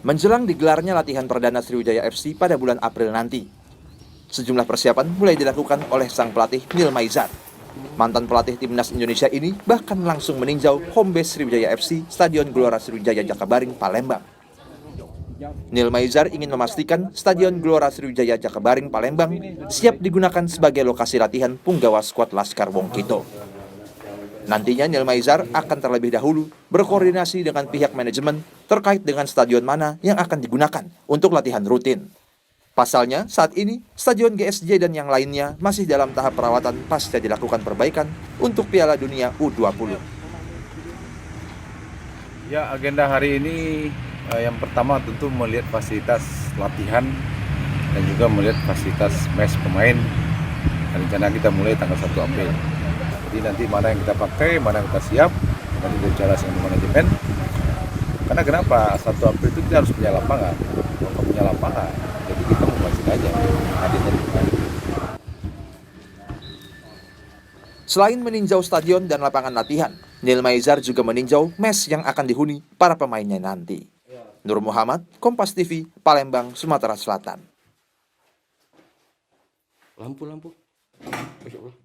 Menjelang digelarnya latihan perdana Sriwijaya FC pada bulan April nanti, sejumlah persiapan mulai dilakukan oleh sang pelatih Neil Maizar. Mantan pelatih timnas Indonesia ini bahkan langsung meninjau home base Sriwijaya FC Stadion Gelora Sriwijaya Jakabaring, Palembang. Neil Maizar ingin memastikan Stadion Gelora Sriwijaya Jakabaring, Palembang siap digunakan sebagai lokasi latihan punggawa skuad Laskar Wongkito. Nantinya Neil Maizar akan terlebih dahulu berkoordinasi dengan pihak manajemen terkait dengan stadion mana yang akan digunakan untuk latihan rutin. Pasalnya, saat ini, Stadion GSJ dan yang lainnya masih dalam tahap perawatan pasca dilakukan perbaikan untuk Piala Dunia U20. Ya, agenda hari ini yang pertama tentu melihat fasilitas latihan dan juga melihat fasilitas mes pemain. Rencana kita mulai tanggal 1 April. Jadi nanti mana yang kita pakai, mana yang kita siap, nanti bicara dengan manajemen. Karena kenapa? 1 April itu kita harus punya lapangan. Kalau punya lapangan, jadi kita memastikan aja hadirnya di mana. Selain meninjau stadion dan lapangan latihan, Neil Maizar juga meninjau mes yang akan dihuni para pemainnya nanti. Nur Muhammad, Kompas TV, Palembang, Sumatera Selatan. Lampu. Masya Allah.